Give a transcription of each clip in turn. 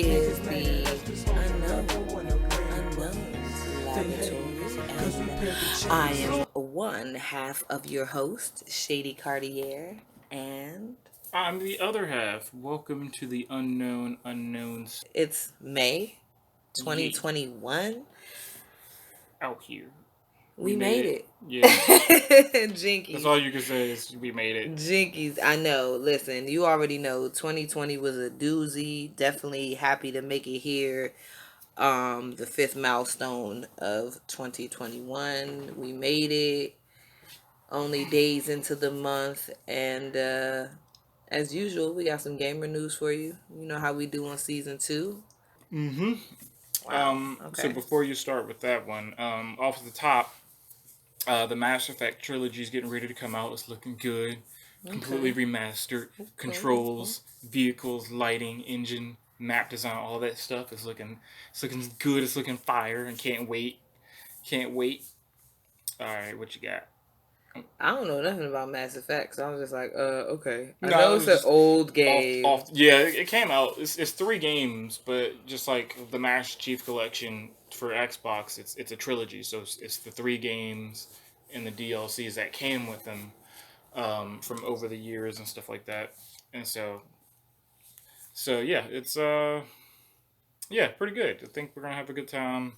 is the Unknown Laboratories, and I am one half of your host, Shady Cartier, and I'm the other half. Welcome to the Unknown Unknowns. it's May Yay. 2021. Out here. We We made made it. it. Yeah. That's Jinkies. all you can say is we made it. Jinkies, I know. Listen, you already know 2020 was a doozy. Definitely happy to make it here. The fifth milestone of 2021. We made it. Only days into the month, and as usual, we got some gamer news for you. You know how we do on season two. Mm-hmm. Wow. So Okay. before you start with that one, off the top, the Mass Effect trilogy is getting ready to come out. It's looking good. Completely Okay. remastered. Okay. Okay. Controls, vehicles, lighting, engine, map design, all that stuff is looking good. It's looking fire, and can't wait. Can't wait. All right, what you got? I don't know nothing about Mass Effect, so I was just like, okay. I know No, it it's was an just old off. game. Yeah, it came out. It's three games, but just like the Master Chief Collection for Xbox, it's a trilogy. So it's the three games and the DLCs that came with them from over the years and stuff like that. And so yeah, it's yeah, pretty good. I think we're gonna have a good time.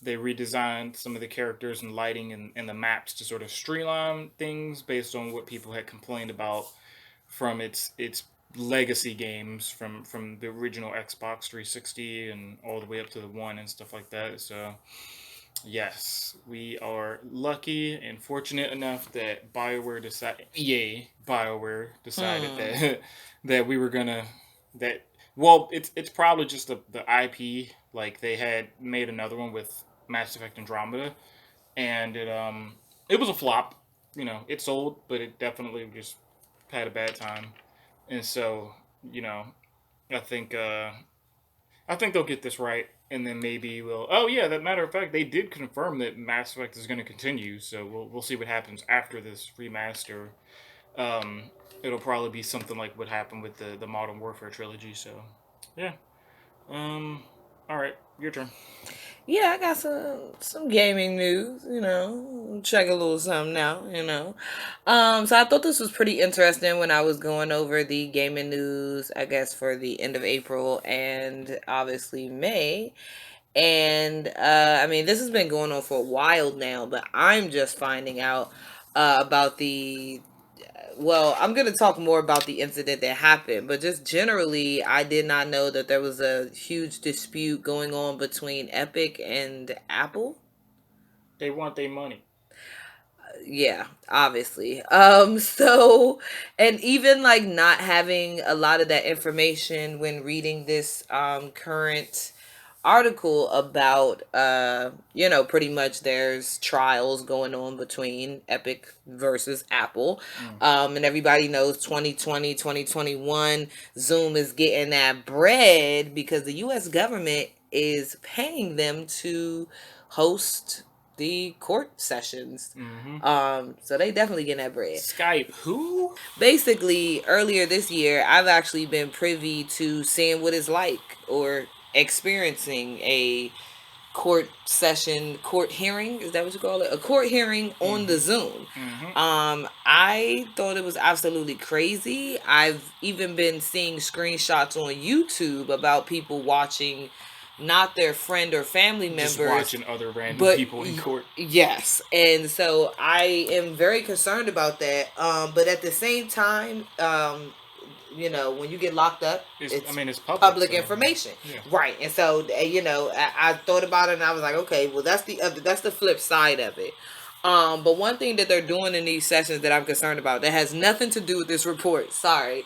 They redesigned some of the characters and lighting and the maps to sort of streamline things based on what people had complained about from its legacy games from the original Xbox 360 and all the way up to the one and stuff like that. So yes, we are lucky and fortunate enough that BioWare decided Hmm. that that we were gonna that well it's probably just the IP. Like they had made another one with Mass Effect Andromeda, and it was a flop. It sold, but it definitely just had a bad time. And so, you know, I think uh, I think they'll get this right, and then maybe we'll. Oh yeah, that matter of fact, they did confirm that Mass Effect is going to continue. So we'll see what happens after this remaster. Um, it'll probably be something like what happened with the Modern Warfare trilogy. So yeah. Um. All right, your turn. Yeah, I got some gaming news, check a little something out. So I thought this was pretty interesting when I was going over the gaming news, I guess for the end of April and obviously May. And I mean, this has been going on for a while now, but I'm just finding out about the well, I'm going to talk more about the incident that happened, but just generally, I did not know that there was a huge dispute going on between Epic and Apple. They want their money. Yeah, obviously. So, and even like not having a lot of that information when reading this current article about pretty much there's trials going on between Epic versus Apple. Mm. And everybody knows 2020, 2021, Zoom is getting that bread because the US government is paying them to host the court sessions. Mm-hmm. So they definitely getting that bread. Skype. Who? Basically, earlier this year, I've actually been privy to seeing what it's like or experiencing a court hearing. Is that what you call it? A court hearing on the Mm-hmm. Zoom. Mm-hmm. I thought it was absolutely crazy. I've even been seeing screenshots on YouTube about people watching not their friend or family Just members, watching other random but people in court. yes. And so I am very concerned about that. But at the same time, when you get locked up, I it's mean, it's public, public so information, yeah. right? And so, I thought about it, and I was like, okay, well, that's the flip side of it. But one thing that they're doing in these sessions that I'm concerned about that has nothing to do with this report, sorry,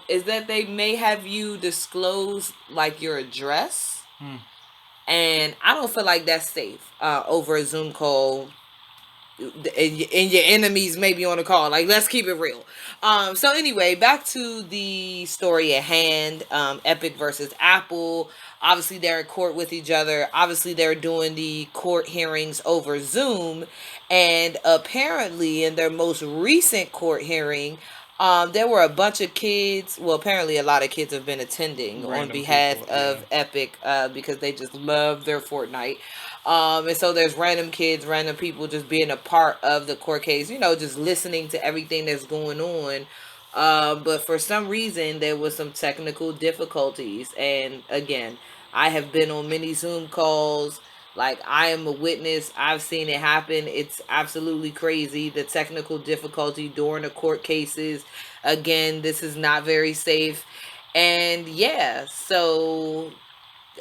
is that they may have you disclose like your address, Hmm. and I don't feel like that's safe over a Zoom call and your enemies may be on the call. Like, let's keep it real. So anyway, back to the story at hand. Epic versus Apple. Obviously, they're in court with each other. Obviously, they're doing the court hearings over Zoom, and apparently, in their most recent court hearing, There were a bunch of kids. Well, apparently, a lot of kids have been attending on Random behalf people, yeah. of Epic because they just love their Fortnite. And so there's random kids, random people just being a part of the court case, just listening to everything that's going on. But for some reason, there was some technical difficulties. And again, I have been on many Zoom calls. Like, I am a witness. I've seen it happen. It's absolutely crazy. The technical difficulty during the court cases. Again, this is not very safe. And yeah, so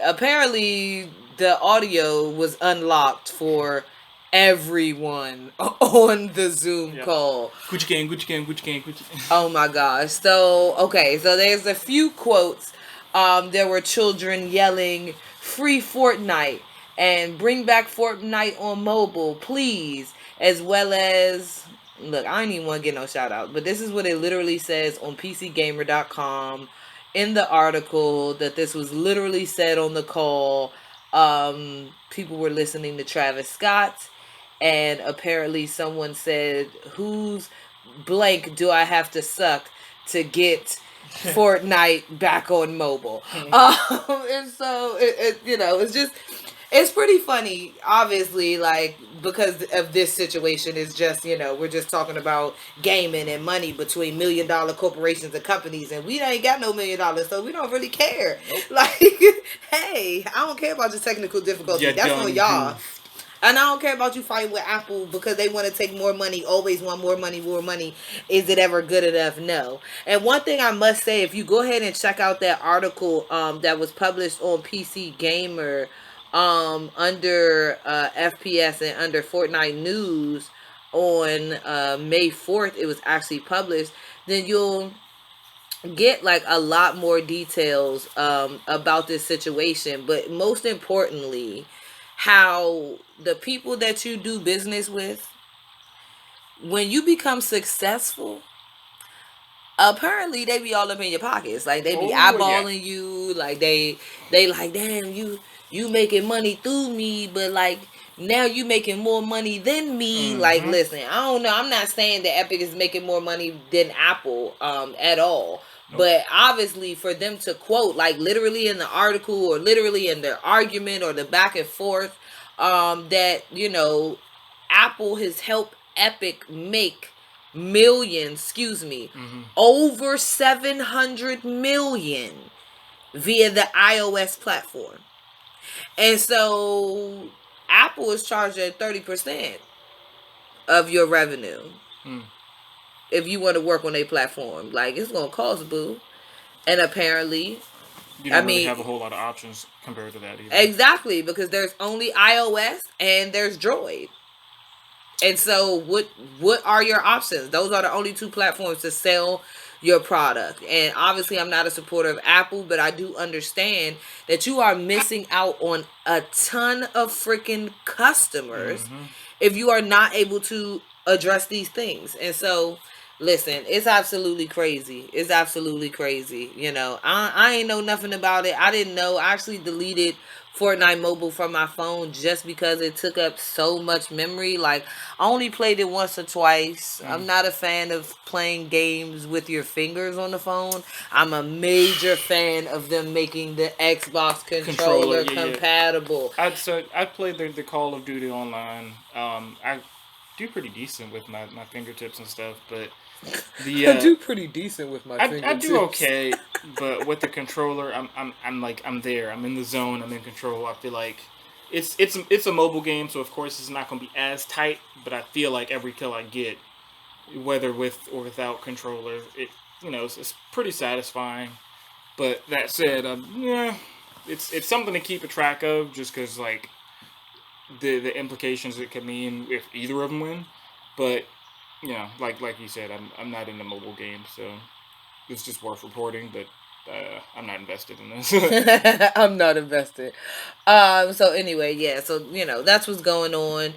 apparently the audio was unlocked for everyone on the Zoom Yep. call. Gucci gang, Gucci gang, Gucci gang, Gucci. Oh my gosh. So, okay, so there's a few quotes. There were children yelling, "Free Fortnite," and "Bring back Fortnite on mobile, please." As well as, look, I don't even want to get no shout out, but this is what it literally says on PCGamer.com in the article, that this was literally said on the call. People were listening to Travis Scott, and apparently someone said, "Who's blank do I have to suck to get Fortnite back on mobile?" And so it's pretty funny, obviously, like, because of this situation. Is just, we're just talking about gaming and money between $1 million corporations and companies, and we ain't got no $1 million, so we don't really care. Like, hey, I don't care about the technical difficulty. You That's on done y'all. goofed. And I don't care about you fighting with Apple because they want to take more money, always want more money, more money. Is it ever good enough? No. And one thing I must say, if you go ahead and check out that article that was published on PC Gamer under FPS and under Fortnite News on May 4th, it was actually published, then you'll get like a lot more details about this situation. But most importantly, how the people that you do business with, when you become successful, apparently they be all up in your pockets. Like, they be Oh yeah. eyeballing you. Like, they like, "Damn, you making money through me, but like, now you making more money than me." Like, Mm-hmm. listen, I don't know, I'm not saying that Epic is making more money than Apple at all. Nope. But obviously, for them to quote, like, literally in the article or literally in their argument or the back and forth, that, Apple has helped Epic make millions, excuse me, Mm-hmm. over 700 million via the iOS platform. And so Apple is charging 30% of your revenue Mm. if you want to work on a platform. Like, it's going to cost, boo. And apparently, You I don't really mean, have a whole lot of options compared to that either. exactly, because there's only iOS and there's Droid. And so what are your options? Those are the only two platforms to sell your product. And obviously, I'm not a supporter of Apple, but I do understand that you are missing out on a ton of freaking customers Mm-hmm. if you are not able to address these things. And so, listen, it's absolutely crazy. It's absolutely crazy. I ain't know nothing about it. I didn't know. I actually deleted Fortnite Mobile from my phone just because it took up so much memory. Like, I only played it once or twice. Mm. I'm not a fan of playing games with your fingers on the phone. I'm a major fan of them making the Xbox controller Yeah, yeah. compatible. I played the Call of Duty online. I do pretty decent with my fingertips and stuff, but I do pretty decent with my I fingertips. do okay, but with the controller, I'm there. I'm in the zone. I'm in control. I feel like it's a mobile game, so of course it's not going to be as tight. But I feel like every kill I get, whether with or without controller, it's pretty satisfying. But that said, yeah, it's something to keep a track of, just because like the implications it could mean if either of them win. But like you said, I'm not into mobile games, so it's just worth reporting. But I'm not invested in this. I'm not invested. So anyway, yeah. So that's what's going on.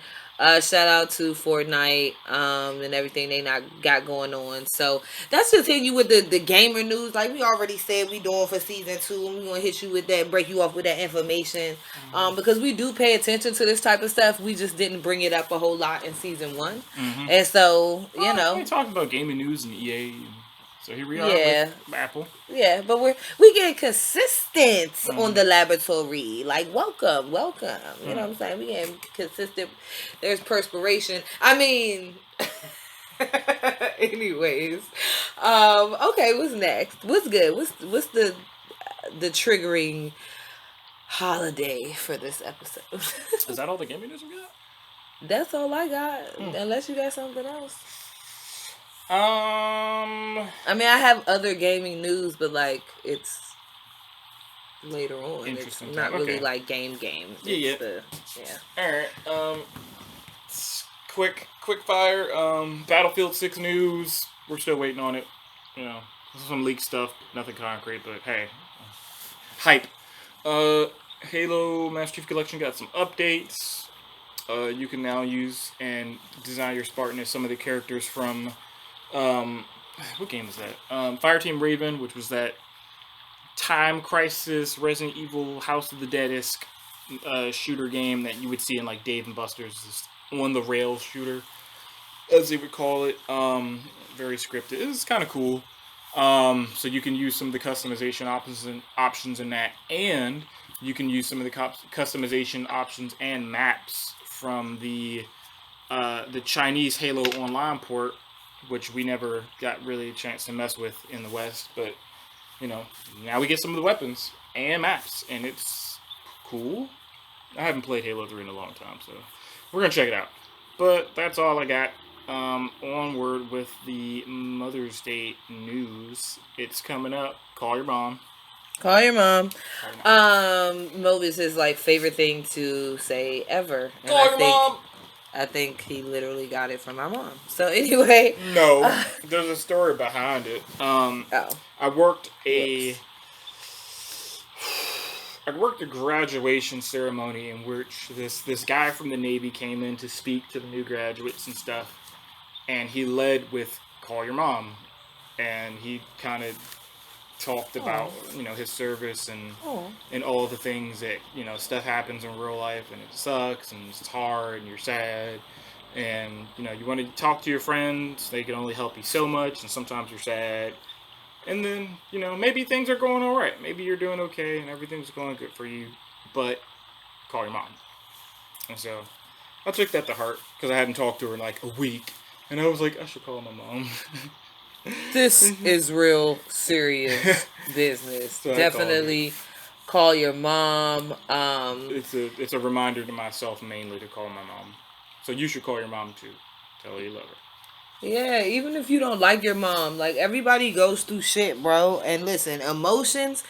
Shout out to Fortnite and everything they not got going on. So that's just hitting you with the gamer news. Like we already said, we doing for season 2, and we gonna hit you with that, break you off with that information. Because we do pay attention to this type of stuff. We just didn't bring it up a whole lot in season 1, Mm-hmm. and so We talked about gaming news and EA. So here we are with Yeah. Apple. Yeah, but we getting consistent on Mm-hmm. the laboratory. Like, welcome, welcome. You know Mm. what I'm saying? We getting consistent. There's perspiration. I mean, anyways. Okay, what's next? What's good? What's the triggering holiday for this episode? Is that all the gaming news we got? That's all I got. Hmm. Unless you got something else. Um, I mean, I have other gaming news, but like it's later on. It's interesting time. not really Okay. like game. Yeah, It's yeah. the yeah. All right. Quick fire. Battlefield 6 news. We're still waiting on it. You know, some leaked stuff. Nothing concrete, but hey, hype. Uh, Halo Master Chief Collection got some updates. You can now use and design your Spartan as some of the characters from um, what game was that? Fireteam Raven, which was that Time Crisis, Resident Evil, House of the Dead-esque shooter game that you would see in like Dave and Buster's, this on the rails shooter, as they would call it. Very scripted. It's kind of cool. So you can use some of the customization options in that, and you can use some of the customization options and maps from the Chinese Halo Online port, which we never got really a chance to mess with in the West. But you know, now we get some of the weapons and maps, and it's cool. I haven't played Halo 3 in a long time, so we're gonna check it out. But that's all I got. Onward with the Mother's Day news. It's coming up. Call your mom. Call your mom. Call your mom. Mobius is like favorite thing to say ever, and Call your mom. I think he literally got it from my mom. So anyway, No, there's a story behind it. oh, I worked whoops. a graduation ceremony in which this guy from the Navy came in to speak to the new graduates and stuff, and he led with "Call your mom," and he kind of talked about his service Oh, and all the things that stuff happens in real life and it sucks and it's hard and you're sad and you want to talk to your friends, they can only help you so much, and sometimes you're sad, and then maybe things are going all right, maybe you're doing okay and everything's going good for you, but call your mom. And so I took that to heart because I hadn't talked to her in like a week, and I was like, I should call my mom. this is real serious business. So Definitely call your mom. It's a reminder to myself mainly to call my mom. So you should call your mom too. Tell her you love her. Yeah, even if you don't like your mom, like everybody goes through shit, bro. And listen, emotions,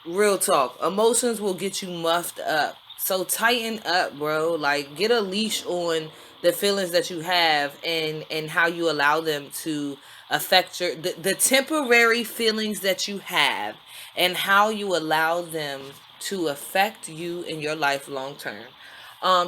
real talk, emotions will get you muffed up. So tighten up, bro. Like get a leash on the feelings that you have and how you allow them to affect the temporary feelings that you have and how you allow them to affect you in your life long term.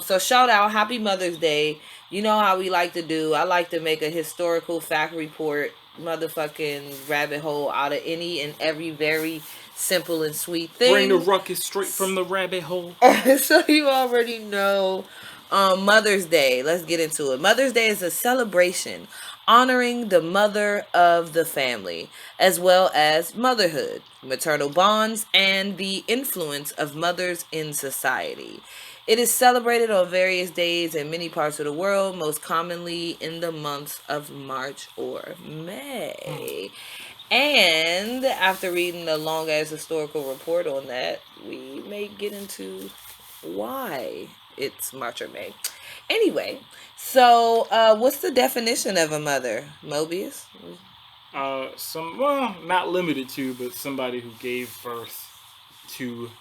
So shout out, happy Mother's Day. You know how we like to do. I like to make a historical fact report, motherfucking rabbit hole out of any and every very simple and sweet thing. Bring the ruckus straight from the rabbit hole. So you already know. Mother's Day. Let's get into it. Mother's Day is a celebration honoring the mother of the family, as well as motherhood, maternal bonds, and the influence of mothers in society. It is celebrated on various days in many parts of the world, most commonly in the months of March or May. And after reading a long ass historical report on that, we may get into why it's March or May. Anyway, so what's the definition of a mother, Mobius? Not limited to, but somebody who gave birth to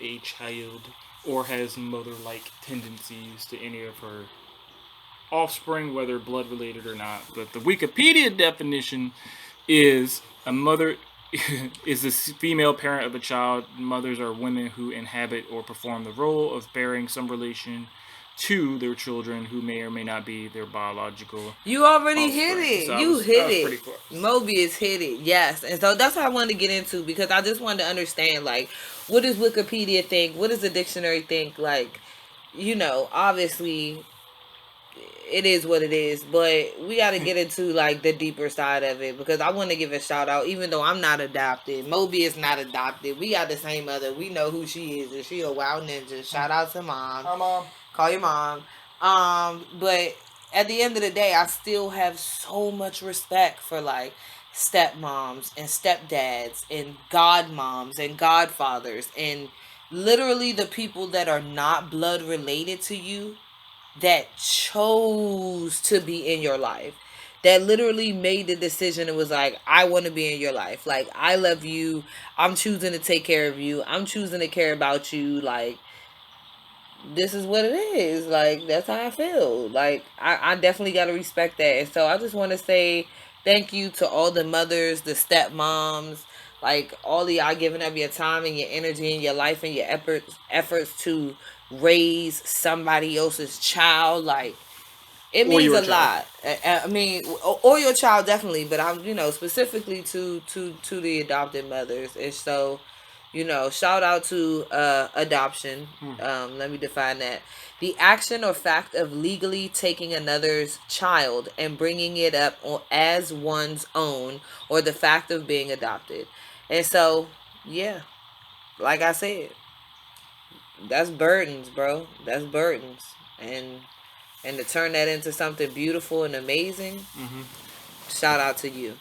a child or has mother-like tendencies to any of her offspring, whether blood related or not. But the Wikipedia definition is a mother is the female parent of a child. Mothers are women who inhabit or perform the role of bearing some relation to their children who may or may not be their biological. You already offspring. hit it. So You hit it. Pretty close. Mobius hit it. Yes. And so that's what I wanted to get into because I just wanted to understand, like, what does Wikipedia think? What does the dictionary think? Like, obviously, it is what it is. But we got to get into like the deeper side of it, because I want to give a shout out, even though I'm not adopted. Moby is not adopted. We got the same mother. We know who she is, and she a wild ninja. Shout out to mom. Hi, Mom. Call your mom. But at the end of the day, I still have so much respect for like stepmoms and stepdads and godmoms and godfathers and literally the people that are not blood related to you, that chose to be in your life, that literally made the decision and was like, I want to be in your life, like, I love you, I'm choosing to take care of you, I'm choosing to care about you, like, this is what it is. Like, that's how I feel. Like, I definitely got to respect that. And so I just want to say thank you to all the mothers, the stepmoms, like all of y'all giving up your time and your energy and your life and your efforts to raise somebody else's child. Like, it Or means your a child. lot. I mean, or your child definitely, but I'm, specifically to the adopted mothers. And so, shout out to adoption. Let me define that: the action or fact of legally taking another's child and bringing it up as one's own, or the fact of being adopted. And so, yeah, like I said, that's burdens, bro. That's burdens, and to turn that into something beautiful and amazing, shout out to you.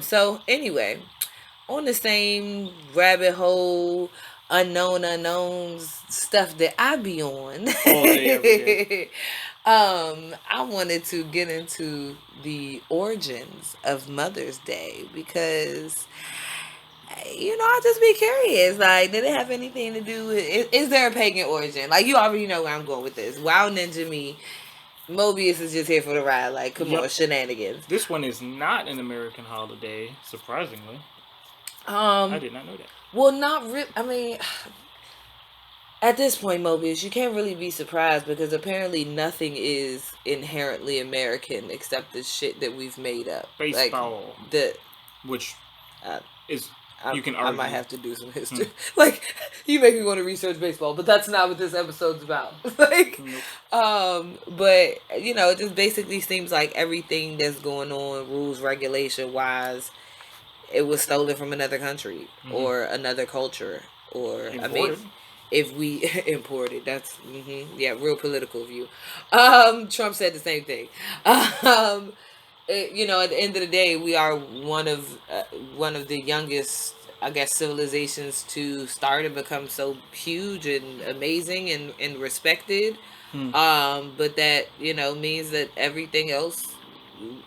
So anyway, on the same rabbit hole, unknown unknowns stuff that I be on. All day, every day. I wanted to get into the origins of Mother's Day because I just be curious. Like, did it have anything to do with? Is there a pagan origin? Like, you already know where I'm going with this. Wow, Ninja me. Mobius is just here for the ride. Like, come on, Yep. shenanigans. This one is not an American holiday, surprisingly. I Um, did not know that. well, not really. I mean, at this point, Mobius, you can't really be surprised because apparently nothing is inherently American except the shit that we've made up. Like Baseball, the, which uh, is, you can I argue. might have to do some history. Like, you make me want to research baseball, but that's not what this episode's about. Like, Nope. but it just basically seems like everything that's going on, rules, regulation wise, it was stolen from another country or another culture, or I mean, Imported. if we imported, that's yeah, real political view. Trump said the same thing. Um, at the end of the day, we are one of the youngest, I guess, civilizations to start and become so huge and amazing and respected. But that means that everything else,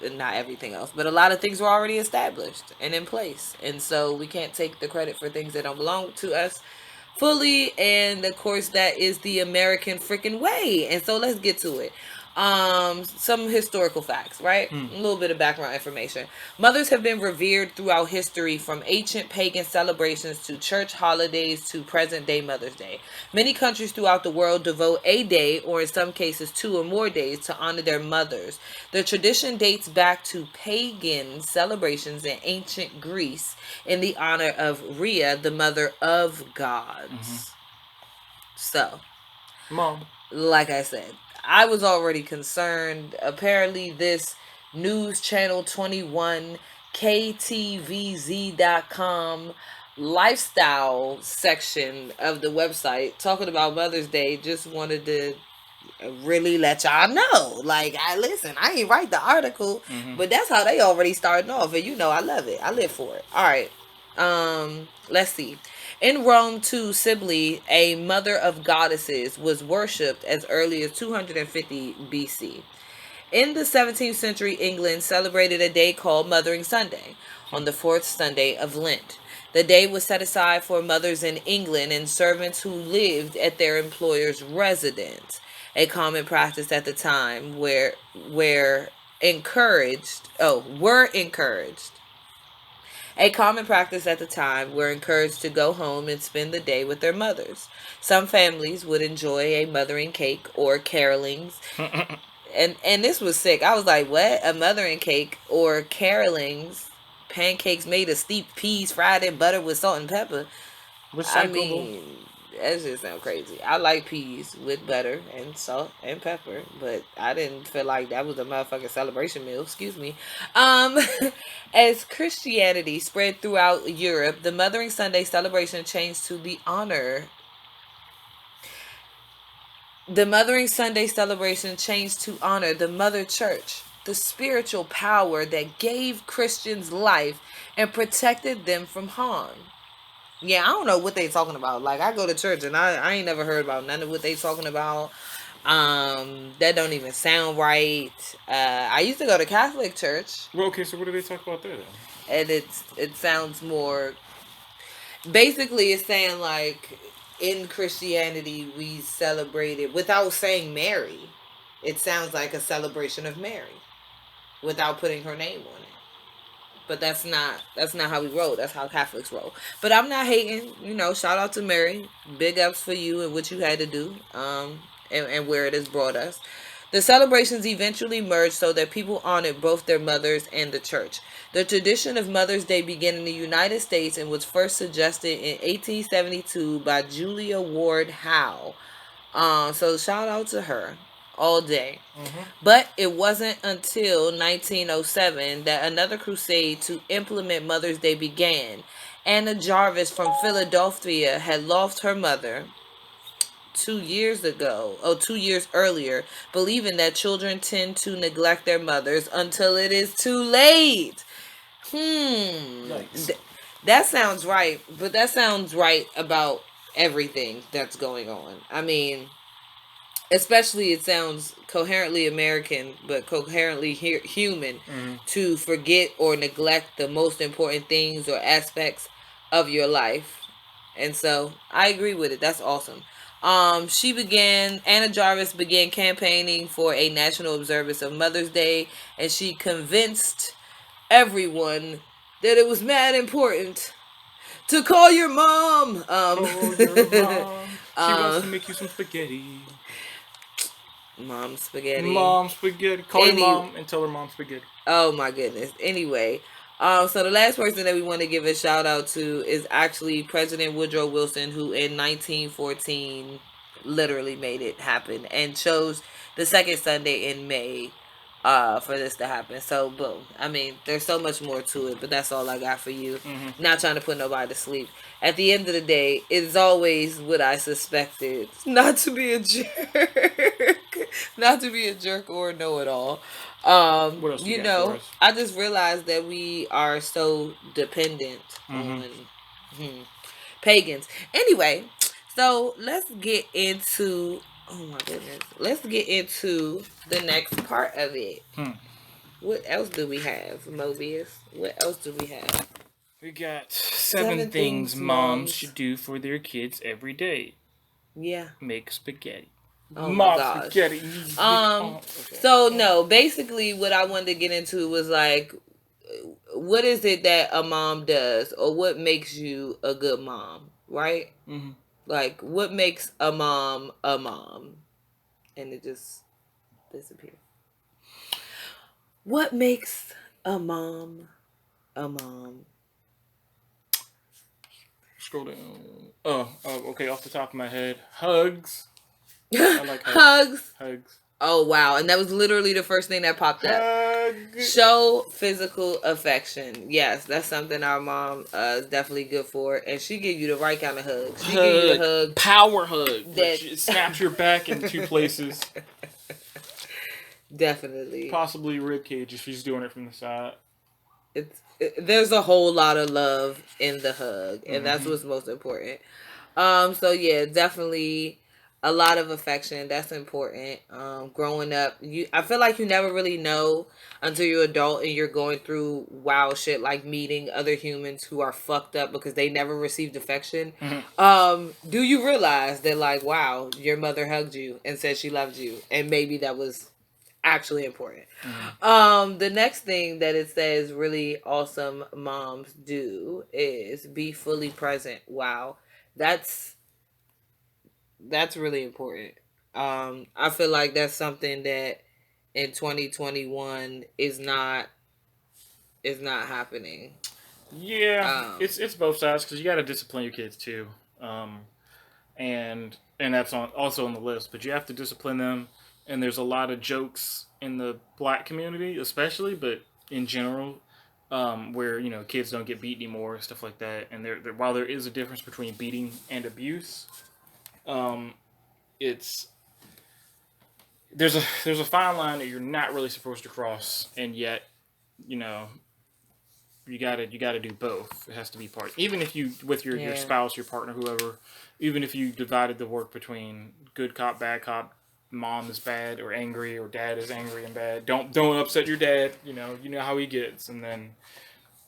not everything else, but a lot of things were already established and in place, and so we can't take the credit for things that don't belong to us fully. And of course, that is the American freaking way. And so let's get to it. Some historical facts, right? A little bit of background information. Mothers have been revered throughout history, from ancient pagan celebrations to church holidays to present day Mother's Day. Many countries throughout the world devote a day, or in some cases 2 or more days, to honor their mothers. The tradition dates back to pagan celebrations in ancient Greece in the honor of Rhea, the mother of gods. So, Mom. like I said, I was already concerned. Apparently, this News Channel 21, KTVZ.com lifestyle section of the website talking about Mother's Day just wanted to really let y'all know. Like, I ain't write the article, but that's how they already starting off, and I love it. I live for it. All right. Let's see. In Rome, too, Sibylle, a mother of goddesses, was worshipped as early as 250 BC. In the 17th century, England celebrated a day called Mothering Sunday on the fourth Sunday of Lent. The day was set aside for mothers in England and servants who lived at their employer's residence, a common practice at the time where encouraged were encouraged a common practice at the time were encouraged to go home and spend the day with their mothers. Some families would enjoy a mothering cake or carolings. And this was sick. I was like, what? A mothering cake or carolings? Pancakes made of steeped peas fried in butter with salt and pepper. I Recyclable. mean, That just sound crazy. I like peas with butter and salt and pepper, but I didn't feel like that was a motherfucking celebration meal. Excuse me. Um, as Christianity spread throughout Europe, the Mothering Sunday celebration changed to the honor. The Mothering Sunday celebration changed to honor the Mother Church, the spiritual power that gave Christians life and protected them from harm. Yeah, I don't know what they talking about. Like, I go to church and I ain't never heard about none of what they talking about. That don't even sound right. I used to go to Catholic church, Well, okay, so what do they talk about there then? and it sounds more. Basically, it's saying like in Christianity we celebrated without saying Mary. It sounds like a celebration of Mary without putting her name on it. But that's not how we roll. That's how Catholics roll. But I'm not hating. Shout out to Mary. Big ups for you and what you had to do. And where it has brought us. The celebrations eventually merged so that people honored both their mothers and the church. The tradition of Mother's Day began in the United States and was first suggested in 1872 by Julia Ward Howe. So shout out to her all day. Mm-hmm. But it wasn't until 1907 that another crusade to implement Mother's Day began. Anna Jarvis from Philadelphia had lost her mother 2 years ago, 2 years earlier, believing that children tend to neglect their mothers until it is too late. Yikes. That sounds right, but that sounds right about everything that's going on. I mean, especially it sounds coherently American, but coherently human Mm-hmm. to forget or neglect the most important things or aspects of your life. And so I agree with it. That's awesome. Anna Jarvis began campaigning for a national observance of Mother's Day, and she convinced everyone that it was mad important to call your mom. Call your mom. She wants to um, make you some spaghetti. Mom spaghetti. Mom spaghetti. Call your Any mom and tell her mom spaghetti. Oh my goodness. Anyway, so the last person that we want to give a shout out to is actually President Woodrow Wilson, who in 1914 literally made it happen and chose the second Sunday in May for this to happen. So boom. I mean, there's so much more to it, but that's all I got for you. Mm-hmm. Not trying to put nobody to sleep. At the end of the day, it's always what I suspected. Not to be a jerk. Not to be a jerk or a know it all. What else you got for us? I just realized that we are so dependent Mm-hmm. on pagans. Anyway, so let's get into oh my goodness. Let's get into the next part of it. Hmm. What else do we have, Mobius? What else do we have? We got Seven seven things things moms moms. should do for their kids every day. Yeah. Make spaghetti. Oh my Mom gosh. spaghetti. Okay. So no, basically what I wanted to get into was like what is it that a mom does or what makes you a good mom, right? Mm-hmm. Like what makes a mom a mom? And it just disappeared. What makes a mom a mom? Scroll down. Okay. Off the top of my head, hugs. I like Hugs. Hugs. Oh wow, and that was literally the first thing that popped up. Hug. Show physical affection. Yes, that's something our mom is definitely good for, and she give you the right kind of hug. She give you the hug, Power hug. that It snaps your back in two places. definitely. Possibly rib cage if she's doing it from the side. There's a whole lot of love in the hug, and that's what's most important. So yeah, definitely a lot of affection. That's important. Growing up, I feel like you never really know until you're adult and you're going through wild shit like meeting other humans who are fucked up because they never received affection. Do you realize that like wow, your mother hugged you and said she loved you, and maybe that was actually important. The next thing that it says really awesome moms do is be fully present. Wow. That's that's really important. I feel like that's something that in 2021 is not happening. Yeah, it's both sides because you got to discipline your kids too. Um, and that's also on the list. But you have to discipline them, and there's a lot of jokes in the black community, especially, but in general, where kids don't get beat anymore, stuff like that. And while there is a difference between beating and abuse, um, it's there's a fine line that you're not really supposed to cross, and yet you know you gotta do both. It has to be part. Even if you with your Yeah. spouse, your partner, whoever, even if you divided the work between good cop, bad cop, mom is bad or angry, or dad is angry and bad. Don't upset your dad. You know how he gets, and then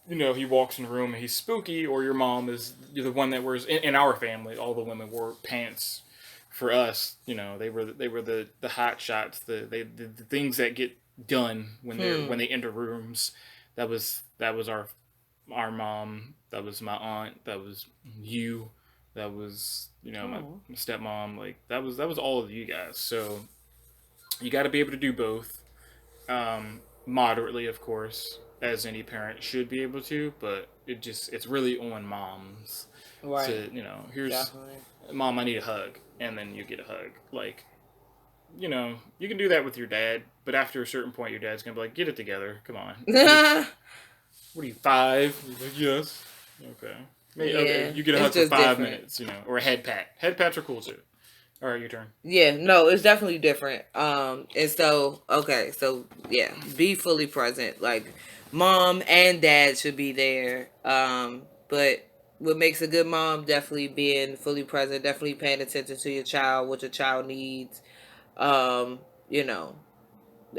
he walks in the room and he's spooky, or your mom is the one that wears. In our family, all the women wore pants. For us, they were the hot shots, the things that get done when Hmm. they enter rooms. That was our mom. That was my aunt. That was you. That was my Oh. stepmom. Like that was all of you guys. So you got to be able to do both, moderately, of course, as any parent should be able to. But it's really on moms Right. to here's Definitely. mom, I need a hug, and then you get a hug. Like you can do that with your dad, but after a certain point, your dad's gonna be like, "Get it together, come on." What are you, 5? He's like, yes. Okay. Maybe, okay. Yeah. You get a It's hug for just five different. minutes, or a head pat. Head pats are cool too. All right, your turn. Yeah, no, it's definitely different. And so okay, so yeah, be fully present. Like mom and dad should be there. But what makes a good mom definitely being fully present, definitely paying attention to your child, what your child needs. Um, you know,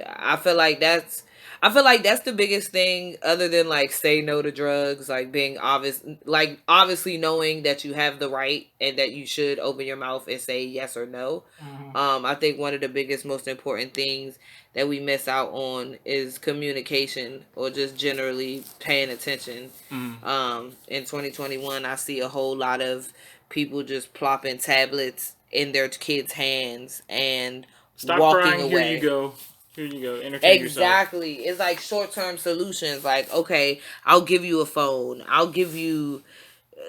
I feel like that's I feel like that's the biggest thing other than like say no to drugs, like being obvious, like obviously knowing that you have the right and that you should open your mouth and say yes or no. Mm-hmm. I think one of the biggest, most important things that we miss out on is communication or just generally paying attention. Mm-hmm. In 2021, I see a whole lot of people just plopping tablets in their kids' hands and Stop walking crying. Here you away. go. Here you go. Entertain yourself. Exactly. It's like short term solutions. Like, okay, I'll give you a phone. I'll give you,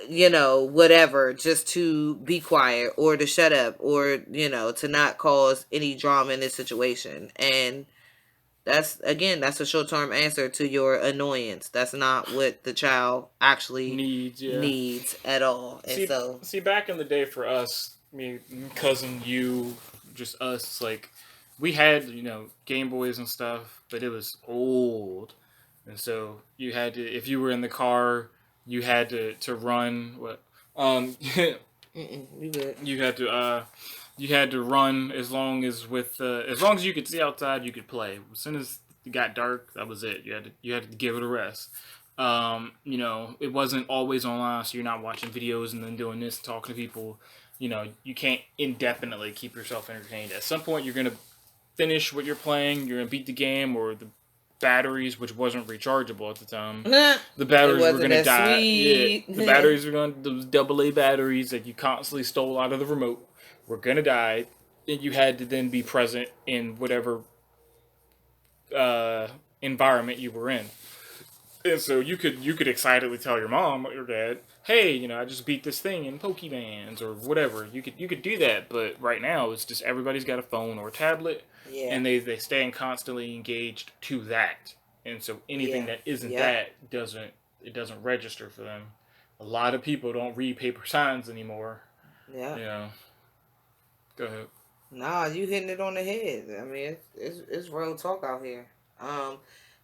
whatever, just to be quiet or to shut up or, to not cause any drama in this situation. And that's a short term answer to your annoyance. That's not what the child actually Needs, yeah. needs at all. And See, so, see, back in the day for us, me, cousin, you, just us, like we had Game Boys and stuff, but it was old, and so you had to, if you were in the car, you had to run. What? you good. you had to you had to run as long as you could see outside, you could play. As soon as it got dark, that was it. You had to give it a rest. It wasn't always online, so you're not watching videos and then doing this, talking to people. You can't indefinitely keep yourself entertained. At some point, you're gonna finish what you're playing. You're gonna beat the game, or the batteries, which wasn't rechargeable at the time, the It batteries were wasn't gonna that die. Yeah, sweet. the batteries were going. Those AA batteries that you constantly stole out of the remote were gonna die, and you had to then be present in whatever uh, environment you were in. And so you could excitedly tell your mom or your dad, "Hey, I just beat this thing in Pokemans or whatever." You could do that, but right now it's just everybody's got a phone or a tablet, Yeah. and they stay constantly engaged to that. And so anything Yeah. that isn't Yep. that doesn't register for them. A lot of people don't read paper signs anymore. Yeah. You know, go ahead. Nah, you hitting it on the head. I mean, it's real talk out here. Um,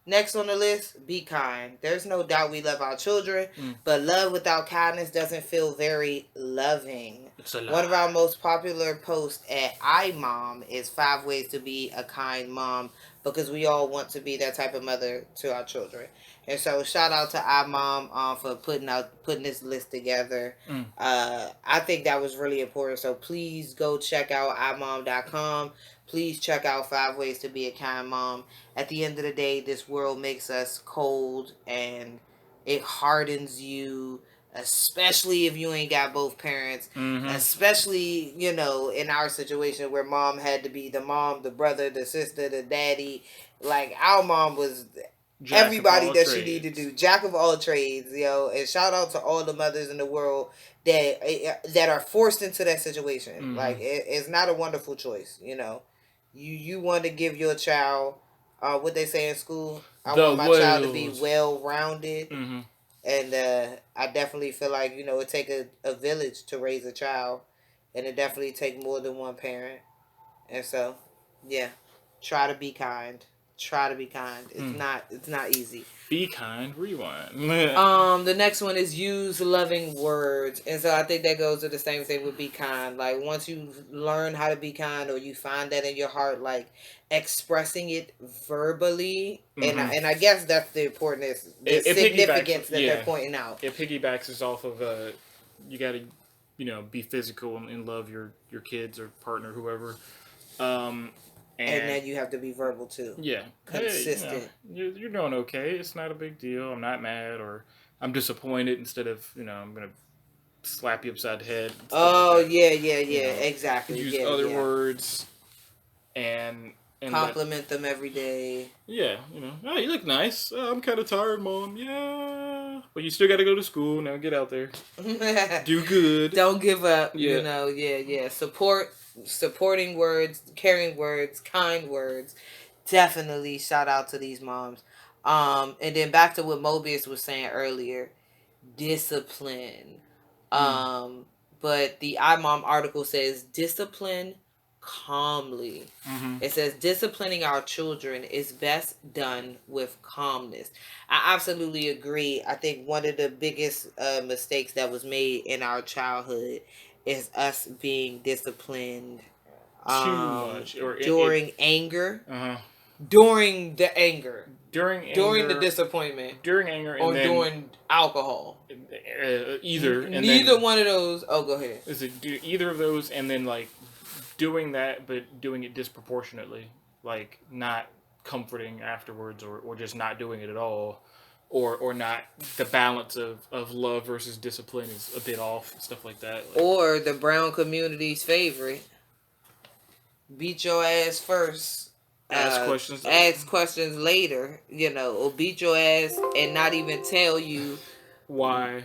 Next on the list, be kind. There's no doubt we love our children, Mm, but love without kindness doesn't feel very loving. it's a One of our lie. most popular posts at iMom is 5 ways to be a kind mom because we all want to be that type of mother to our children. And so shout out to iMom for putting this list together. Mm. I think that was really important. So please go check out imom.com. Please check out 5 ways to be a kind mom. At the end of the day, this world makes us cold and it hardens you, especially if you ain't got both parents. Mm-hmm. Especially, in our situation where mom had to be the mom, the brother, the sister, the daddy. Like our mom was Jack of everybody all that you need to trades. do. Jack of all trades, yo. And shout out to all the mothers in the world that are forced into that situation. Like it's not a wonderful choice, you know. You want to give your child what they say in school. I The want my child to be whales. well rounded. Mm-hmm. And I definitely feel like, you know, it take a village to raise a child, and it definitely take more than one parent. And so, yeah, try to be kind. Try to be kind. It's not easy. Be kind. Rewind. The next one is use loving words. And so I think that goes to the same thing with be kind. Like once you learn how to be kind, or you find that in your heart, like expressing it verbally, and I guess that's the importance, the It significance piggybacks. that they're Yeah, pointing out. it piggybacks us off of you got to, be physical and love your kids or partner, whoever. Um, And and then you have to be verbal too. yeah, hey, Consistent. you're doing okay. It's not a big deal. I'm not mad or I'm disappointed. Instead of I'm gonna slap you upside the head and stuff like Oh that. yeah, yeah, You yeah. know, Exactly. use Yeah, other yeah. words and let Compliment them every day. yeah, oh, you look nice. Oh, I'm kind of tired, mom. Yeah, but you still got to go to school now. Get out there, do good. Don't give up. Yeah. You know. Yeah, yeah. Supporting words, caring words, kind words. Definitely shout out to these moms. And then back to what Mobius was saying earlier, discipline. But the iMom article says discipline calmly. It says disciplining our children is best done with calmness. I absolutely agree. I think one of the biggest mistakes that was made in our childhood is us being disciplined Too much or during anger. Uh-huh. During the anger. During the disappointment. During anger, and or then during alcohol. Either. And Neither then, one of those. Oh, go ahead. Is it either of those, and then like doing that, but doing it disproportionately, like not comforting afterwards, or just not doing it at all, or not the balance of love versus discipline is a bit off, stuff like that. Like, or the brown community's favorite, beat your ass first. Ask questions later, or beat your ass and not even tell you why.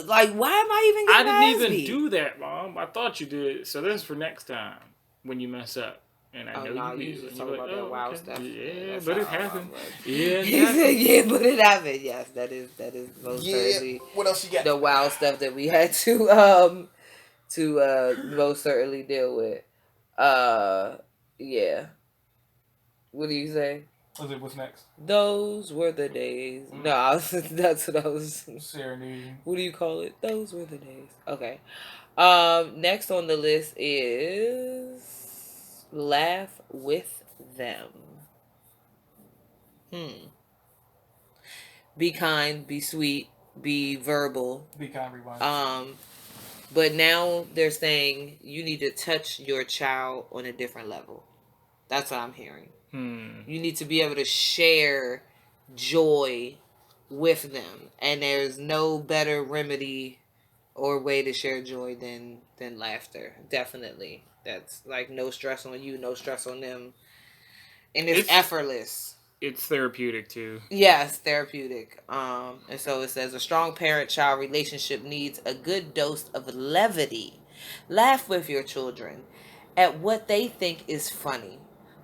Like, why am I even getting I didn't even beat? do that, Mom. I thought you did. So this is for next time when you mess up. And I know you will. Just talking about that wild okay. stuff. Yeah, but it happened. Yeah, he said, yeah, but it happened. Yes, that is most certainly. What else you got? The wild stuff that we had to most certainly deal with. Yeah. What do you say? What's next? Those were the days. No, that's what I was. Serenading. What do you call it? Those were the days. Okay. Next on the list is laugh with them. Be kind, be sweet, be verbal. Be kind, rewind. But now they're saying you need to touch your child on a different level. That's what I'm hearing. You need to be able to share joy with them, and there's no better remedy or way to share joy than laughter. Definitely, that's like no stress on you, no stress on them, and it's effortless. It's therapeutic too. Yes, therapeutic. And so it says a strong parent-child relationship needs a good dose of levity. Laugh with your children at what they think is funny.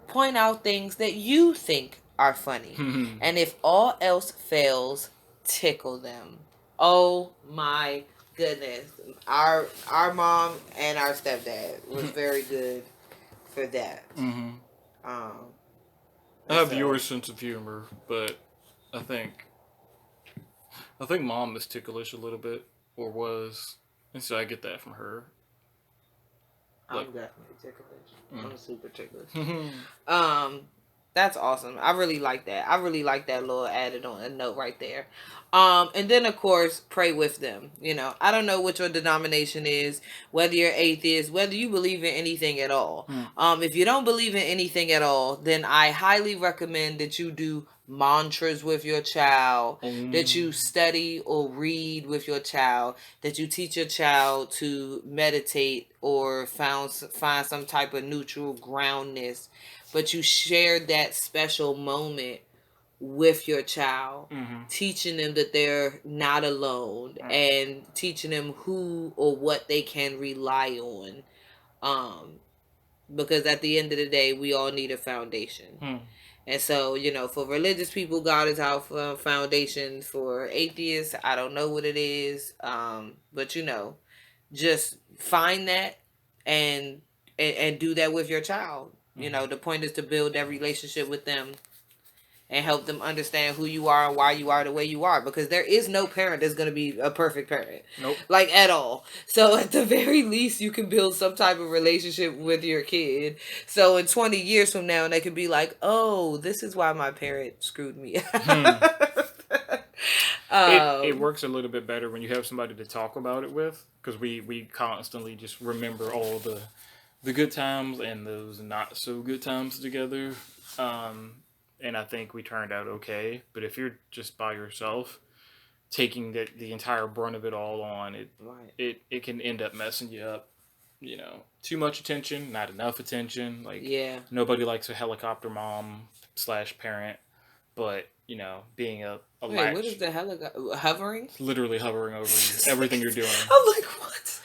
Point out things that you think are funny. And if all else fails, tickle them. Oh my goodness. Our mom and our stepdad was very good for that. I have your sense of humor, but I think Mom is ticklish a little bit, or was, and so I get that from her. I'm definitely ticklish. I'm super ticklish. That's awesome. I really like that. I really like that little added on a note right there. And then of course, pray with them. I don't know what your denomination is, whether you're atheist, whether you believe in anything at all. If you don't believe in anything at all, then I highly recommend that you do mantras with your child, that you study or read with your child, that you teach your child to meditate or find some type of neutral groundness, but you share that special moment with your child, Mm-hmm. teaching them that they're not alone, Right. and teaching them who or what they can rely on. Because at the end of the day, we all need a foundation. And so, for religious people, God is our foundation. For atheists, I don't know what it is. But just find that and and do that with your child. The point is to build that relationship with them and help them understand who you are and why you are the way you are, because there is no parent that's going to be a perfect parent. Nope. Like, at all. So at the very least, you can build some type of relationship with your kid, so in 20 years from now they could be like, oh, this is why my parent screwed me. It works a little bit better when you have somebody to talk about it with, because we constantly just remember all the good times and those not so good times together. And I think we turned out okay. But if you're just by yourself, taking the entire brunt of it all on, it can end up messing you up. Too much attention, not enough attention. Like, nobody likes a helicopter mom / parent, but being a Wait, latch, what is the hovering? literally hovering over you, everything you're doing. I'm like, what?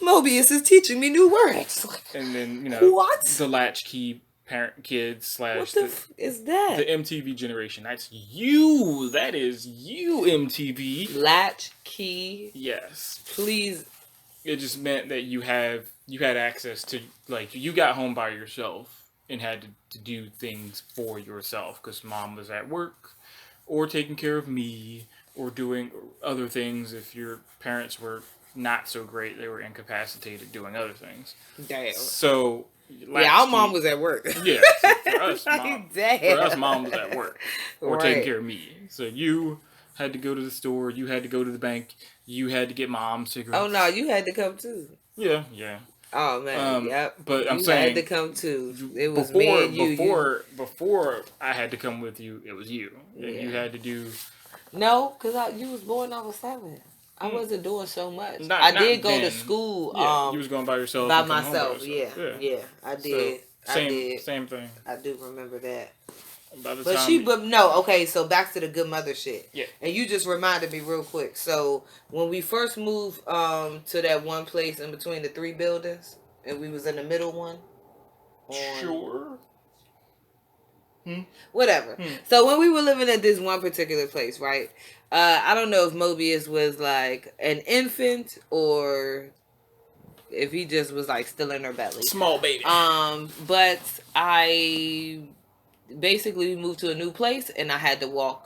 Mobius is teaching me new words. And then what? The latchkey parent kid / what the is that? The MTV generation. That's you. That is you, MTV. Latchkey. Yes. Please. It just meant that you had access to, like, you got home by yourself and had to do things for yourself because mom was at work or taking care of me or doing other things. If your parents were not so great, they were incapacitated doing other things. Damn. So our mom was at work. Yeah, so for us, mom was at work or taking care of me. So you had to go to the store, you had to go to the bank, you had to get mom cigarettes. Oh no, you had to come too. Yeah. Oh man, yep. But I'm you saying, had to come too. It was me and you. Before I had to come with you, it was you. And you had to do. No, because you was born, I was 7. I wasn't doing so much. I did go to school. Yeah, you was going by yourself. By myself. Yeah, I did. So, same thing. I do remember that. But no, okay, so back to the good mother shit. Yeah. And you just reminded me real quick. So when we first moved to that one place in between the 3 buildings, and we was in the middle one. Sure. Whatever. So when we were living at this one particular place, right? I don't know if Mobius was like an infant or if he just was like still in her belly. Small baby. But I basically moved to a new place and I had to walk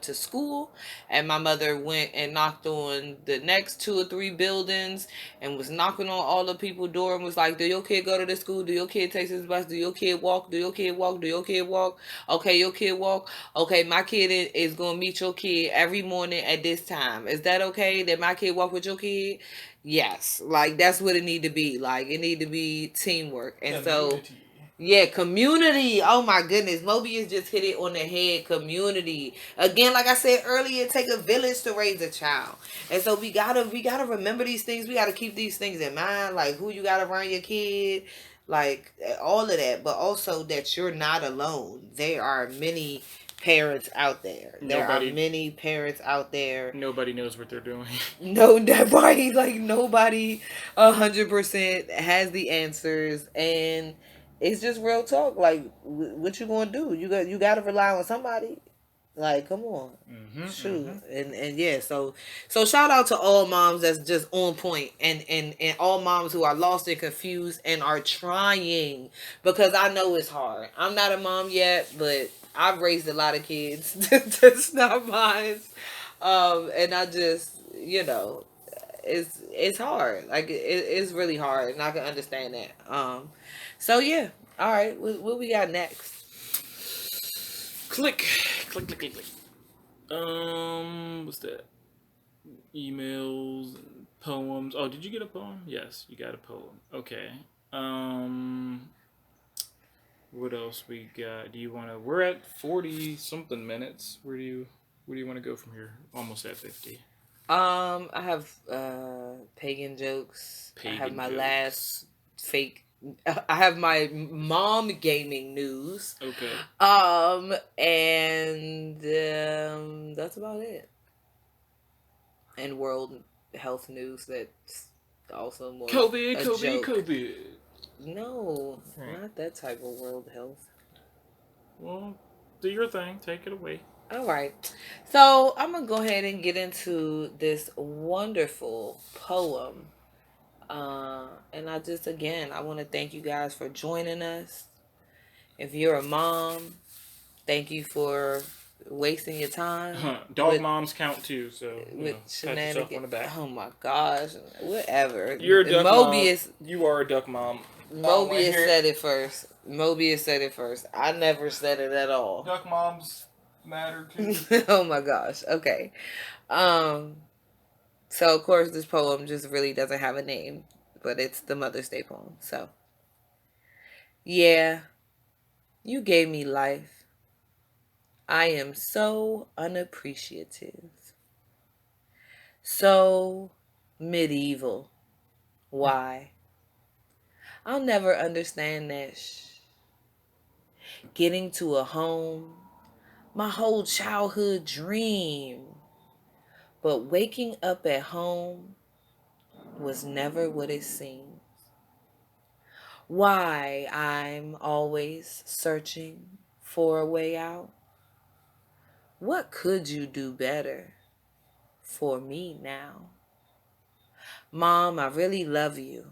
to school, and my mother went and knocked on the next 2 or 3 buildings and was knocking on all the people's door and was like, do your kid go to the school? Do your kid take his bus? Do your kid walk? Do your kid walk? Do your kid walk? Okay, your kid walk. Okay, my kid is going to meet your kid every morning at this time. Is that okay that my kid walk with your kid? Yes. Like, that's what it need to be. Like, it need to be teamwork. And community. Yeah, community. Oh my goodness. Mobius just hit it on the head. Community. Again, like I said earlier, it take a village to raise a child. And so we gotta remember these things. We gotta keep these things in mind. Like who you got around your kid. Like all of that. But also that you're not alone. There are many parents out there. There are many parents out there. Nobody knows what they're doing. No, nobody. Like nobody 100% has the answers. And it's just real talk. Like, what you gonna do? You got to rely on somebody. Like, come on, shoot, and yeah. So shout out to all moms that's just on point, and all moms who are lost and confused and are trying, because I know it's hard. I'm not a mom yet, but I've raised a lot of kids. That's not mine, and I just it's hard. Like it's really hard, and I can understand that. So yeah. All right, what we got next? Click. What's that? Emails and poems. Oh, did you get a poem? Yes, you got a poem. Okay. What else we got? Do you want to? We're at 40 something minutes. Where do you want to go from here? Almost at 50. I have pagan jokes. I have my last fake I have my mom gaming news. Okay. And that's about it. And world health news that's also more like COVID, a COVID, joke. COVID. No, Right. not that type of world health. Well, do your thing. Take it away. All right. So I'm going to go ahead and get into this wonderful poem. And again, I want to thank you guys for joining us. If you're a mom, thank you for wasting your time Dog moms count too, so with pat yourself on shenanigans. the back. Oh my gosh, whatever. You're a duck mom. Mobius You are a duck mom. Oh, my Mobius hair. said it first. Mobius said it first. I never said it at all. Duck moms matter too. Oh my gosh. Okay. Um. So of course this poem just really doesn't have a name, but it's the Mother's Day poem. So yeah, you gave me life. I am so unappreciative, so medieval. Why? I'll never understand that. Getting to a home, my whole childhood dream. But waking up at home was never what it seemed. Why I'm always searching for a way out? What could you do better for me now? Mom, I really love you.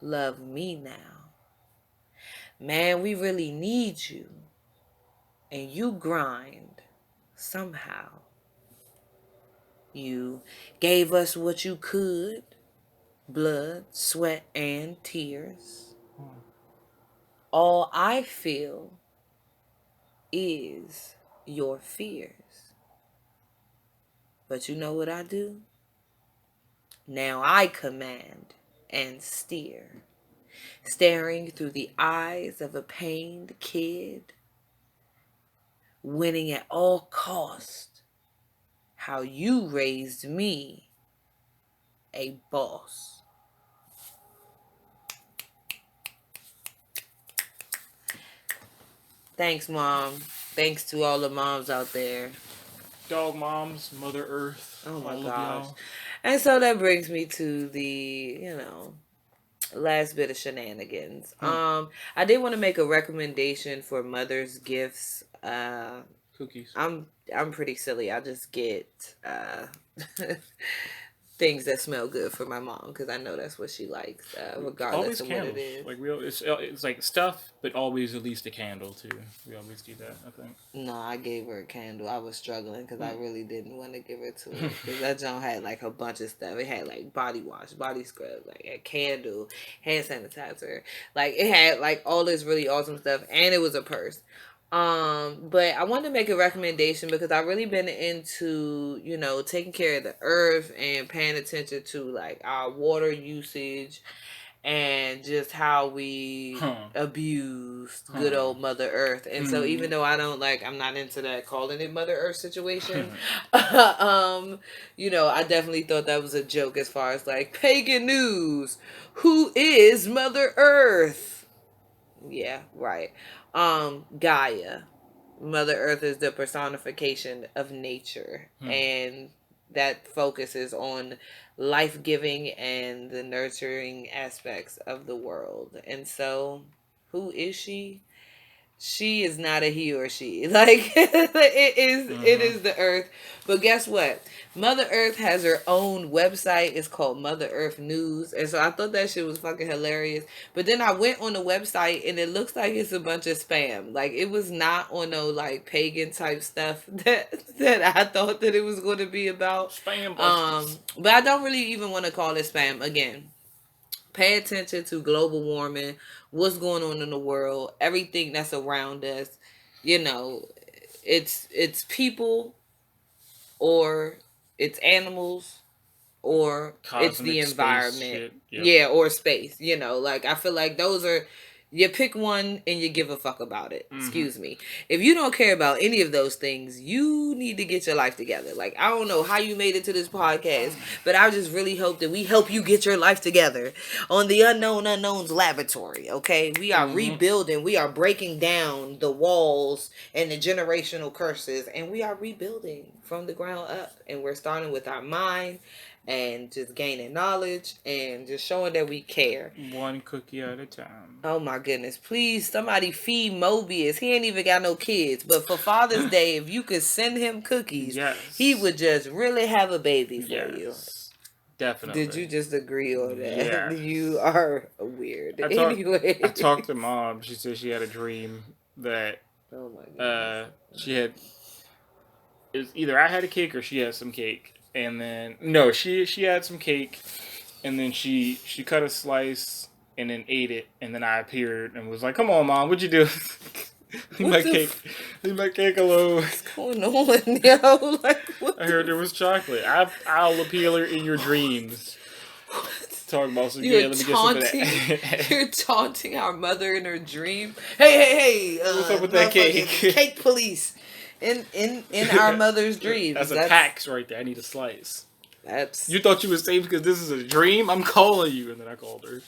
Love me now. Man, we really need you. And you grind somehow. You gave us what you could: blood, sweat, and tears. All I feel is your fears. But you know what I do? Now I command and steer, staring through the eyes of a pained kid, winning at all cost. How you raised me a boss. Thanks, Mom. Thanks to all the moms out there. Dog moms, Mother Earth, Oh my all of gosh. y'all. And so that brings me to the, last bit of shenanigans. I did want to make a recommendation for mother's gifts. Cookies. I'm pretty silly. I just get things that smell good for my mom because I know that's what she likes, regardless Always of what it candles. is. Like it's like stuff, but always at least a candle too. We always do that, I think. No, I gave her a candle. I was struggling because I really didn't want to give it to her because that joint had like a bunch of stuff. It had like body wash, body scrub, like a candle, hand sanitizer. Like it had like all this really awesome stuff, and it was a purse. But I wanted to make a recommendation because I've really been into, taking care of the earth and paying attention to like our water usage and just how we abused good old Mother Earth. And so even though I'm not into that calling it Mother Earth situation, I definitely thought that was a joke as far as like pagan news. Who is Mother Earth? Yeah, right. Gaia. Mother Earth is the personification of nature, and that focuses on life giving and the nurturing aspects of the world. And so, who is she? She is not a he or she. Like it is the earth. But guess what? Mother Earth has her own website. It's called Mother Earth News. And so I thought that shit was fucking hilarious. But then I went on the website and it looks like it's a bunch of spam. Like it was not on no like pagan type stuff that I thought that it was going to be about. Spam busters. But I don't really even want to call it spam again. Pay attention to global warming, what's going on in the world, everything that's around us. You know, it's people or it's animals or it's the Cosmic space environment. shit. Yep. Yeah, or space. Like I feel like those are You pick one and you give a fuck about it. Mm-hmm. Excuse me. If you don't care about any of those things, you need to get your life together. Like, I don't know how you made it to this podcast, but I just really hope that we help you get your life together on the Unknown Unknowns Laboratory, okay? We are rebuilding, we are breaking down the walls and the generational curses, and we are rebuilding from the ground up. And we're starting with our mind and just gaining knowledge and just showing that we care. One cookie at a time. Oh my goodness. Please, somebody feed Mobius. He ain't even got no kids. But for Father's Day, if you could send him cookies, yes, he would just really have a baby for you. Definitely. Did you just agree on that? Yeah. You are weird. I talked to Mom. She said she had a dream that oh my goodness. She had, it was either I had a cake or she had some cake. And then no, she had some cake, and then she cut a slice and then ate it, and then I appeared and was like, "Come on, Mom, what'd you do?" Leave my cake. Leave my cake alone. What's going on, yo? Like, I heard there was chocolate. I'll appeal her in your dreams. Talk about some. You're Let me get some of that. You're taunting our mother in her dream. Hey! What's up with that cake? Cake police in our mother's dreams. That's a tax right there. I need a slice. That's. You thought you was safe because this is a dream? I'm calling you, and then I called her.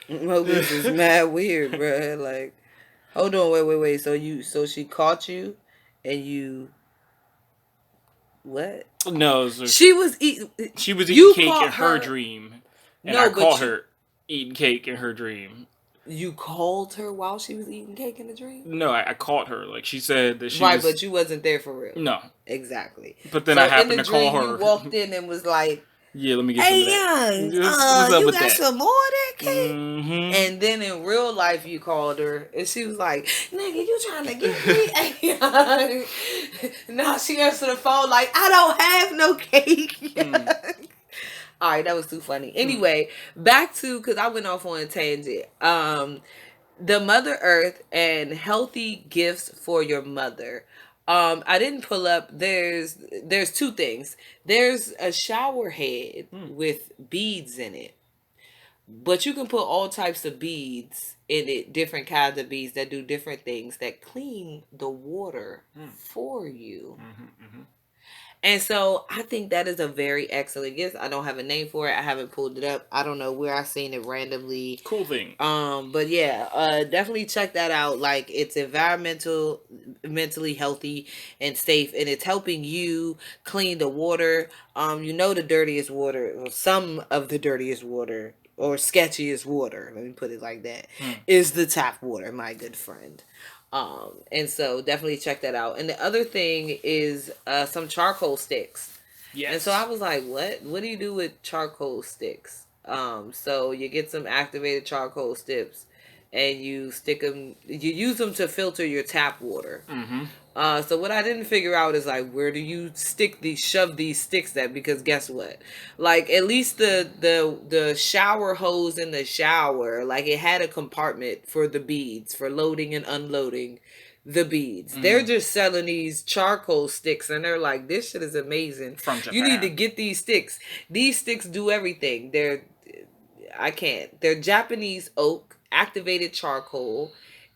This is mad weird, bro. Like, hold on, wait. So she caught you, and you. What? No, she was eating. She was eating cake in her dream, and I caught her eating cake in her dream. You called her while she was eating cake in the dream? No, I caught her. Like, she said that she right, but you wasn't there for real. No, exactly. But then I happened to call her. You walked in and was like, "Yeah, let me get some of that." Young, you got some more of that cake? Mm-hmm. And then in real life, you called her, and she was like, "Nigga, you trying to get me?" Now she answered the phone like, "I don't have no cake." All right, that was too funny. Anyway, back to, because I went off on a tangent. The Mother Earth and healthy gifts for your mother. I didn't pull up. There's two things. There's a shower head with beads in it, but you can put all types of beads in it, different kinds of beads that do different things that clean the water for you. And so I think that is a very excellent gift. I don't have a name for it. I haven't pulled it up. I don't know where I've seen it randomly. Cool thing. But yeah, definitely check that out. Like, it's mentally healthy and safe, and it's helping you clean the water. The dirtiest water, or some of the dirtiest water, or sketchiest water, let me put it like that, is the tap water, my good friend. And so definitely check that out. And the other thing is some charcoal sticks. Yes. And so I was like, what do you do with charcoal sticks? So you get some activated charcoal sticks, and you use them to filter your tap water. So what I didn't figure out is, like, where do you shove these sticks at? Because guess what? Like, at least the shower hose in the shower, like, it had a compartment for the beads, for loading and unloading the beads. They're just selling these charcoal sticks, and they're like, this shit is amazing. From Japan. You need to get these sticks. These sticks do everything. They're Japanese oak, activated charcoal.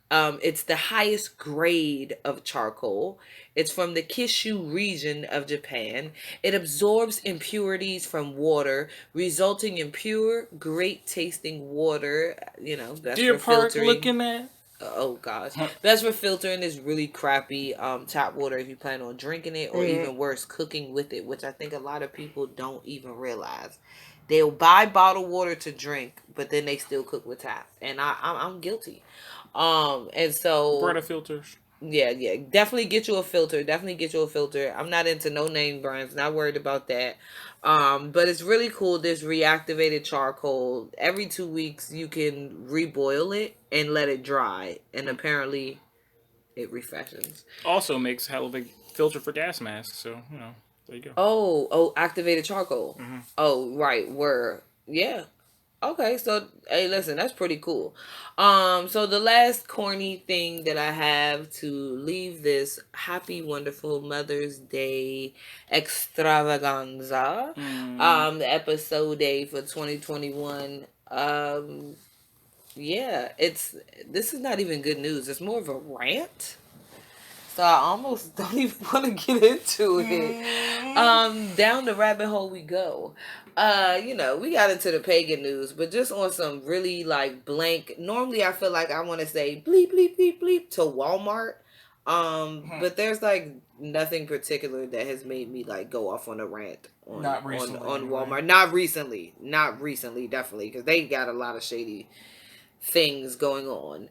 It's the highest grade of charcoal. It's from the Kyushu region of Japan. It absorbs impurities from water, resulting in pure, great tasting water. Best Deer for Park filtering. looking at. Oh gosh, best for filtering is really crappy tap water if you plan on drinking it, or even worse, cooking with it, which I think a lot of people don't even realize. They'll buy bottled water to drink, but then they still cook with tap, and I'm guilty. And so Brita filters. Yeah, definitely get you a filter. I'm not into no name brands, not worried about that. But it's really cool. This reactivated charcoal, every 2 weeks you can reboil it and let it dry, and apparently it refreshes. Also makes hell of a filter for gas masks, so there you go. Oh, activated charcoal. Oh, right, yeah. Okay, so hey, listen, that's pretty cool. So the last corny thing that I have to leave this happy, wonderful Mother's Day extravaganza, the episode day for 2021. Yeah, this is not even good news. It's more of a rant. So I almost don't even want to get into it. Down the rabbit hole we go. We got into the pagan news, but just on some really like blank. Normally, I feel like I want to say bleep bleep bleep bleep to Walmart. But there's like nothing particular that has made me like go off on a rant Not recently, on anyway. Walmart. Not recently, definitely, because they got a lot of shady things going on.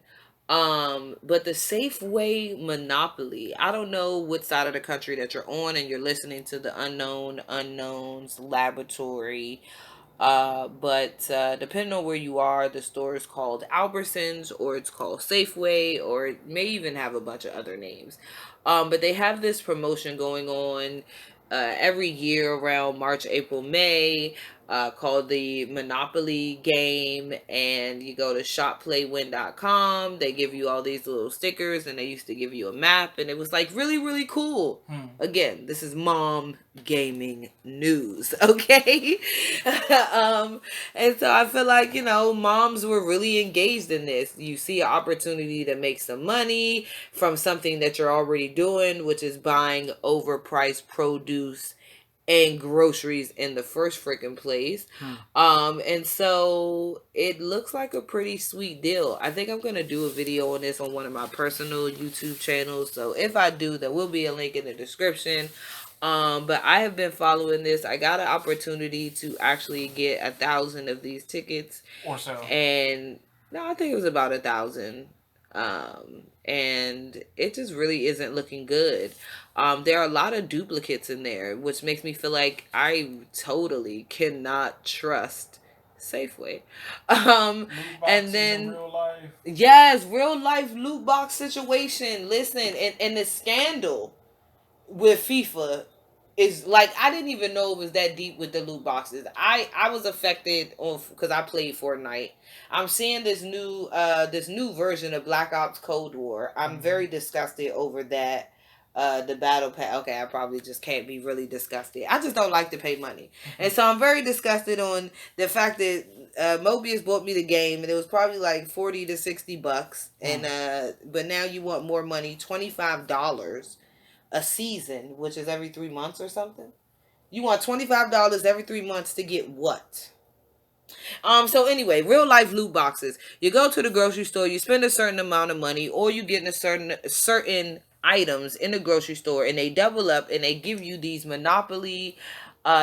But the Safeway monopoly, I don't know what side of the country that you're on and you're listening to the Unknown Unknowns Laboratory. But depending on where you are, the store is called Albertsons or it's called Safeway or it may even have a bunch of other names. But they have this promotion going on every year around March, April, May, called the Monopoly game. And you go to shopplaywin.com. They give you all these little stickers and they used to give you a map. And it was like really, really cool. Again, this is mom gaming news, okay? And so I feel like, moms were really engaged in this. You see an opportunity to make some money from something that you're already doing, which is buying overpriced produce and groceries in the first freaking place. And so it looks like a pretty sweet deal. I think I'm gonna do a video on this on one of my personal YouTube channels. So if I do, there will be a link in the description. But I have been following this. I got an opportunity to actually get 1,000 of these tickets Or so. and no, I think it was about 1,000. And it just really isn't looking good. There are a lot of duplicates in there, which makes me feel like I totally cannot trust Safeway. And then real life. yes, real life loot box situation. Listen, and the scandal with FIFA is like I didn't even know it was that deep with the loot boxes. I was affected on because I played Fortnite. I'm seeing this new version of Black Ops Cold War. I'm very disgusted over that. The battle pass. Okay, I probably just can't be really disgusted. I just don't like to pay money, and so I'm very disgusted on the fact that Mobius bought me the game, and it was probably like $40 to $60, and but now you want more money, $25 a season, which is every 3 months or something. You want $25 every 3 months to get what? So anyway, real life loot boxes. You go to the grocery store, you spend a certain amount of money, or you get a certain items in the grocery store, and they double up and they give you these monopoly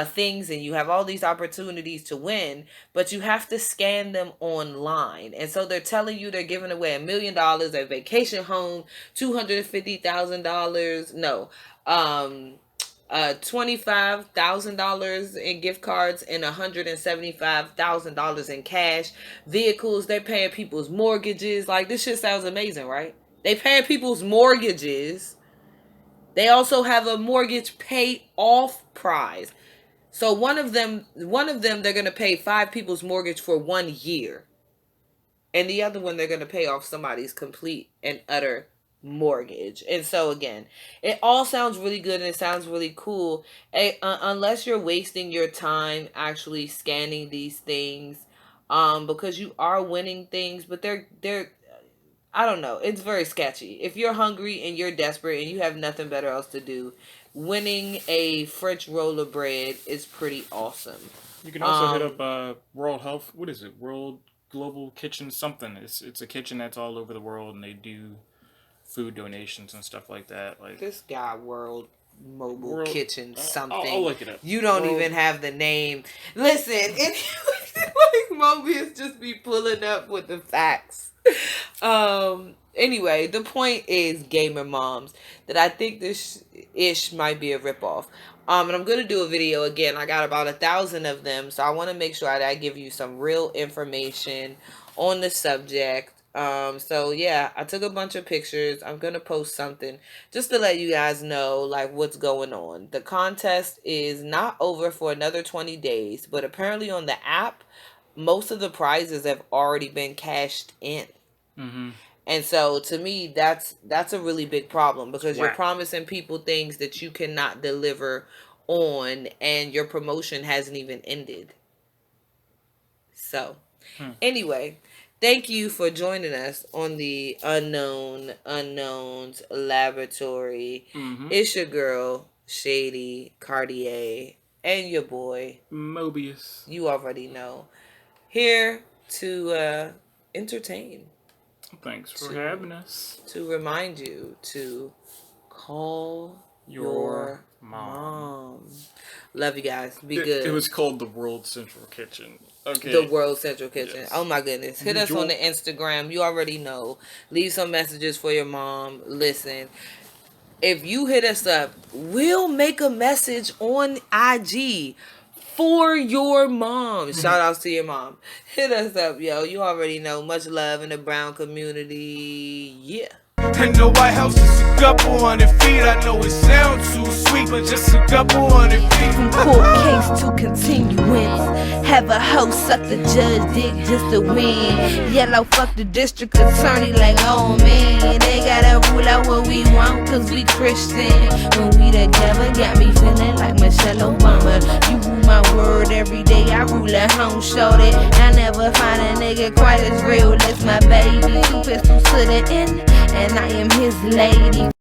things, and you have all these opportunities to win, but you have to scan them online. And so they're telling you they're giving away $1,000,000, a vacation home, $250,000. No, $25,000 in gift cards and $175,000 in cash. Vehicles, they're paying people's mortgages. Like this shit sounds amazing, right? They paying people's mortgages. They also have a mortgage pay off prize. So one of them they're gonna pay 5 people's mortgage for 1 year. And the other one they're going to pay off somebody's complete and utter mortgage. And so again, it all sounds really good and it sounds really cool, unless you're wasting your time actually scanning these things, because you are winning things, but they're I don't know, it's very sketchy. If you're hungry and you're desperate and you have nothing better else to do, winning a French roll of bread is pretty awesome. You can also hit up World Health. What is it? World Global Kitchen something. It's a kitchen that's all over the world, and they do food donations and stuff like that. Like this guy, Mobile Kitchen something. I'll look it up. You don't even have the name. Listen, it like Mobius just be pulling up with the facts. Anyway, the point is, gamer moms, that I think this ish might be a ripoff. And I'm gonna do a video again. I got about 1,000 of them, so I want to make sure that I give you some real information on the subject. So yeah, I took a bunch of pictures. I'm gonna post something just to let you guys know like what's going on. The contest is not over for another 20 days, but apparently on the app, most of the prizes have already been cashed in. And so to me, that's a really big problem because you're promising people things that you cannot deliver on, and your promotion hasn't even ended. So anyway, Thank you for joining us on the Unknown Unknowns Laboratory. Mm-hmm. It's your girl, Shady Cartier, and your boy, Mobius. you already know, here to entertain. Thanks for having us. To remind you to call your mom. Love you guys. Be good. It was called the World Central Kitchen. Okay. The World Central Kitchen. Yes. Oh my goodness. Hit us on the Instagram. You already know. Leave some messages for your mom. Listen, if you hit us up, we'll make a message on IG for your mom. Shout outs to your mom. Hit us up, yo. You already know. Much love in the Brown community. Yeah. And the White House is a couple 100 feet. I know it sounds too sweet, but just a couple 100 feet. From court case to continuance, have a hoe suck the judge dick just to win. Yellow fuck the district attorney like, oh man, they gotta rule out what we want cause we Christian. When we together got me feeling like Michelle Obama. You rule my word every day, I rule at home, shorty. I never find a nigga quite as real as my baby. 2 pistols to the end, and I am his lady.